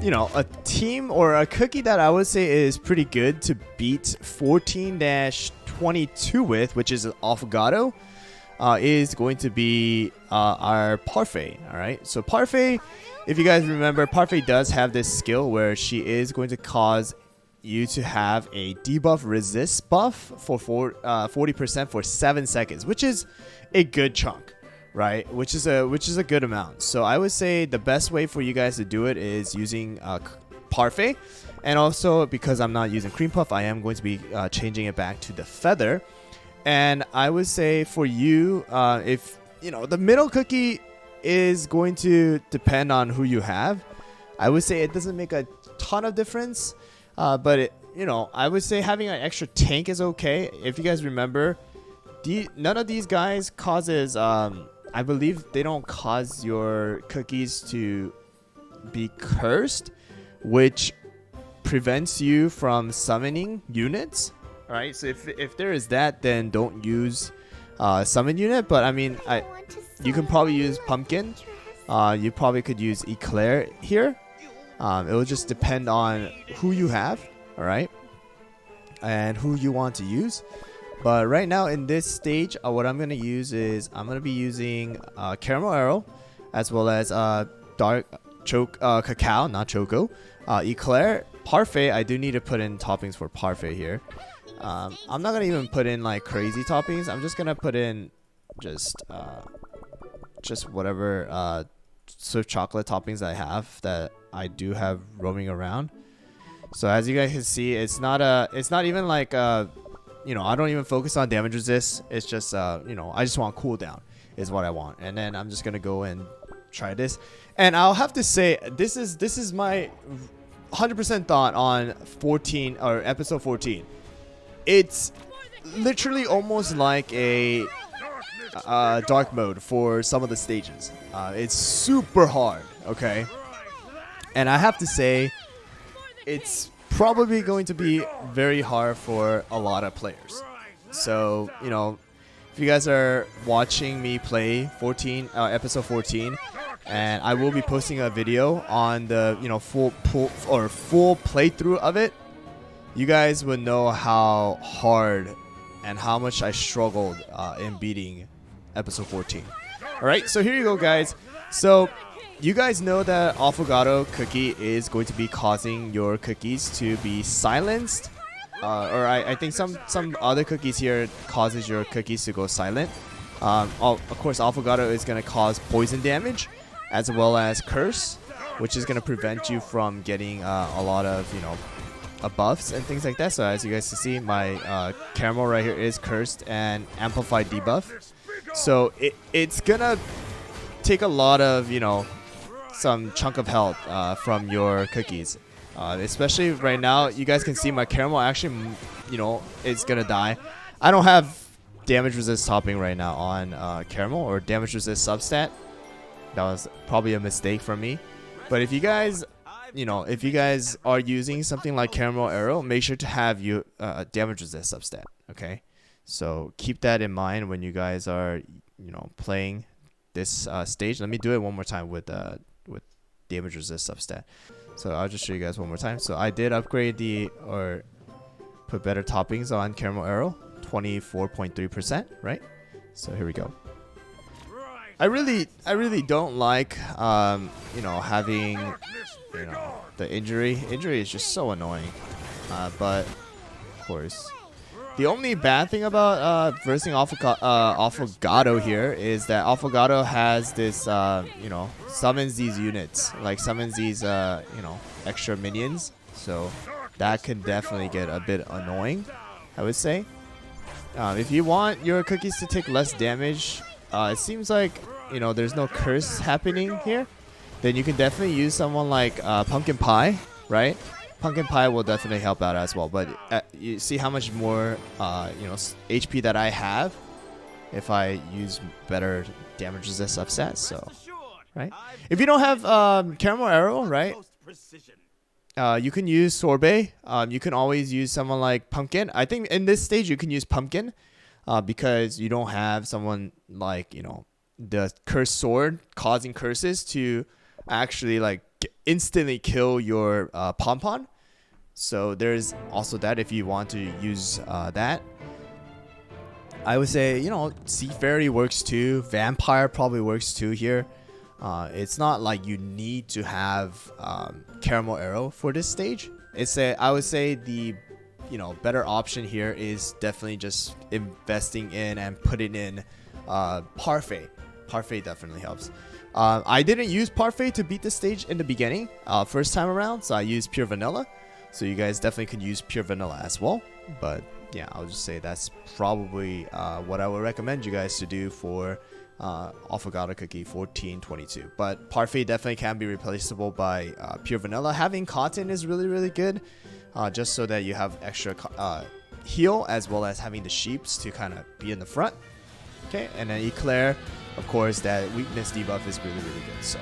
a team or a cookie that I would say is pretty good to beat 14-22 with, which is an Affogato, is going to be our Parfait. All right, so Parfait, if you guys remember, Parfait does have this skill where she is going to cause you to have a debuff resist buff for 40% for 7 seconds, which is a good chunk, right? Which is a good amount. So I would say the best way for you guys to do it is using Parfait, and also because I'm not using cream puff, I am going to be changing it back to the feather. And I would say for you, if the middle cookie is going to depend on who you have. I would say it doesn't make a ton of difference, but I would say having an extra tank is okay. If you guys remember, none of these guys causes I believe they don't cause your cookies to be cursed, which prevents you from summoning units. All right, so if there is that, then don't use summon unit. But I mean, you can probably use pumpkin. You probably could use Eclair here. It will just depend on who you have, all right, and who you want to use. But right now in this stage, what I'm gonna use is I'm gonna be using caramel arrow, as well as dark cacao, not choco, Eclair, Parfait. I do need to put in toppings for Parfait here. I'm not gonna even put in like crazy toppings. I'm just gonna put in just whatever Swift chocolate toppings I have that I do have roaming around. So as you guys can see, it's not even like I don't even focus on damage resist. It's just I just want cooldown is what I want. And then I'm just gonna go and try this. And I'll have to say this is my 100% thought on 14 or episode 14. It's literally almost like a dark mode for some of the stages. It's super hard, okay? And I have to say, it's probably going to be very hard for a lot of players. So, if you guys are watching me play episode 14, and I will be posting a video on the full playthrough of it, you guys would know how hard and how much I struggled in beating episode 14. Alright, so here you go, guys. So you guys know that Affogato Cookie is going to be causing your cookies to be silenced, or I think some other cookies here causes your cookies to go silent. Of course, Affogato is going to cause poison damage as well as curse, which is going to prevent you from getting a lot of buffs and things like that. So as you guys can see, my caramel right here is cursed and amplified debuff. So it's gonna take a lot of some chunk of health from your cookies, especially right now. You guys can see my caramel actually is gonna die. I don't have damage resist topping right now on caramel or damage resist substat. That was probably a mistake from me. But if you guys are using something like caramel arrow, make sure to have you damage resist substat. Okay, so keep that in mind when you guys are playing this stage. Let me do it one more time with damage resist substat. So I'll just show you guys one more time. So I did upgrade or put better toppings on caramel arrow, 24.3%, right? So here we go. I really don't like having the injury. Injury is just so annoying. But of course, the only bad thing about versing Affogato here is that Affogato has this summons these units, like summons these extra minions. So that can definitely get a bit annoying, I would say. If you want your cookies to take less damage, it seems like there's no curse happening here, then you can definitely use someone like pumpkin pie, right? Pumpkin pie will definitely help out as well. But you see how much more HP that I have if I use better damage resist substats. So right, if you don't have caramel arrow, right, you can use sorbet. You can always use someone like pumpkin. I think in this stage you can use pumpkin because you don't have someone like the cursed sword causing curses to actually like instantly kill your Pompon. So there's also that if you want to use that. I would say, you know, Sea Fairy works too. Vampire probably works too here. It's not like you need to have Caramel Arrow for this stage. I would say the, you know, better option here is definitely just investing in and putting in Parfait. Parfait definitely helps. I didn't use Parfait to beat the stage in the beginning, first time around, so I used Pure Vanilla. So you guys definitely could use Pure Vanilla as well. But yeah, I'll just say that's probably what I would recommend you guys to do for Affogato Cookie 1422. But Parfait definitely can be replaceable by Pure Vanilla. Having Cotton is really, really good, just so that you have extra heal, as well as having the sheeps to kind of be in the front. Okay, and then Eclair, of course, that weakness debuff is really, really good. So